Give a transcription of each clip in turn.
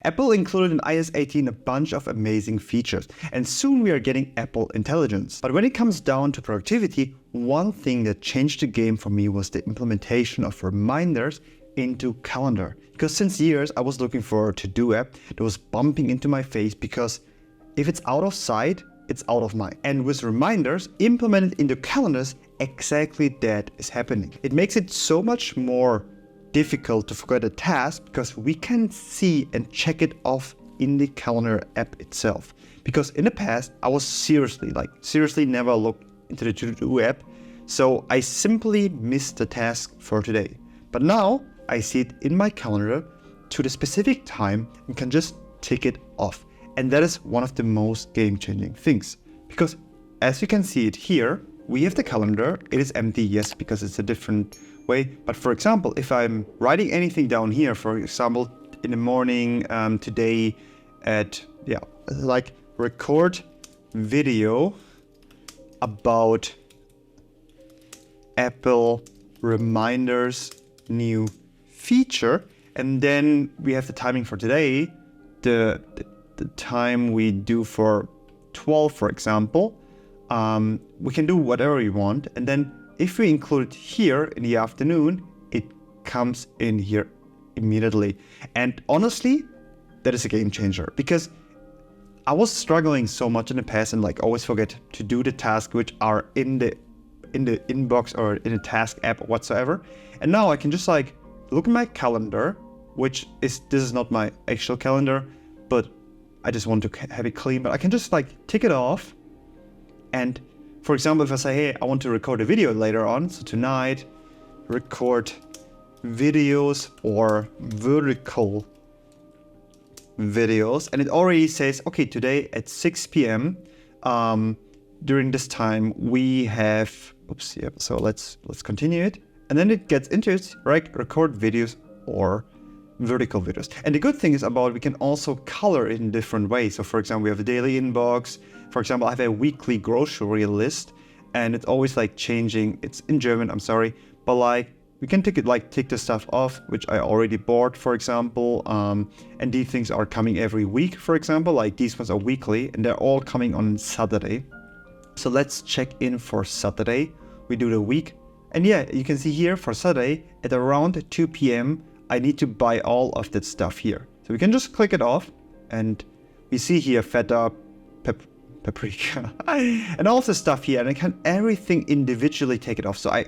Apple included in iOS 18 a bunch of amazing features, and soon we are getting Apple Intelligence. But when it comes down to productivity, one thing that changed the game for me was the implementation of reminders into Calendar. Because since years I was looking for a to-do app that was bumping into my face, because if it's out of sight, it's out of mind. And with reminders implemented into calendars, exactly that is happening. It makes it so much more difficult to forget a task because we can see and check it off in the calendar app itself. Because in the past, I was seriously never looked into the to-do app, so I simply missed the task for today. But now I see it in my calendar to the specific time and can just tick it off. And that is one of the most game-changing things. Because as you can see it here, we have the calendar. It is empty, yes, because it's a different way. But for example, if I'm writing anything down here, for example, in the morning, today at, like record video about Apple reminders new feature. And then we have the timing for today, the time we do for 12, for example. We can do whatever we want. And then if we include it here in the afternoon, it comes in here immediately. And honestly, that is a game changer, because I was struggling so much in the past and always forget to do the tasks which are in the inbox or in a task app whatsoever. And now I can just look at my calendar, this is not my actual calendar, but I just want to have it clean. But I can just tick it off. And for example, if I say, hey, I want to record a video later on, so tonight, record videos or vertical videos, and it already says, okay, today at 6 p.m. During this time we have, so let's continue it, and then it gets into it, right? Record videos or vertical videos. And the good thing is we can also color it in different ways. So for example, we have a daily inbox. For example, I have a weekly grocery list, and it's always changing. It's in German, I'm sorry, but we can tick the stuff off, which I already bought, for example. And these things are coming every week, for example, these ones are weekly, and they're all coming on Saturday. So let's check in for Saturday. We do the week, and yeah, you can see here for Saturday at around 2 p.m. I need to buy all of that stuff here. So we can just click it off, and we see here feta, paprika, and all of the stuff here, and I can everything individually take it off. So I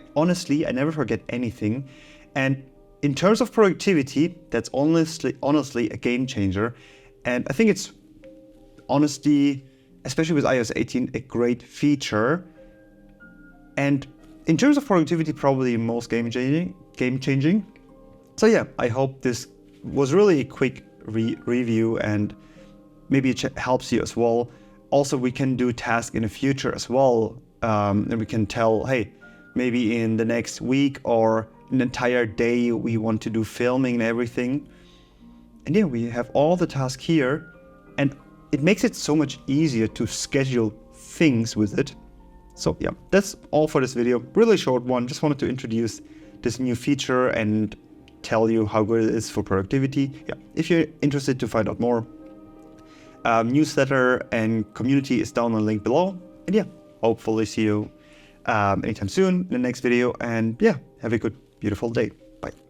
never forget anything. And in terms of productivity, that's honestly a game changer. And I think it's honestly, especially with iOS 18, a great feature. And in terms of productivity, probably most game changing. So yeah, I hope this was really a quick review, and maybe it helps you as well. Also, we can do tasks in the future as well, and we can tell, hey, maybe in the next week or an entire day we want to do filming and everything. And yeah, we have all the tasks here, and it makes it so much easier to schedule things with it. So yeah, that's all for this video. Really short one. Just wanted to introduce this new feature and tell you how good it is for productivity. Yeah, if you're interested to find out more, newsletter and community is down on the link below. And yeah, hopefully see you anytime soon in the next video. And yeah, have a good, beautiful day.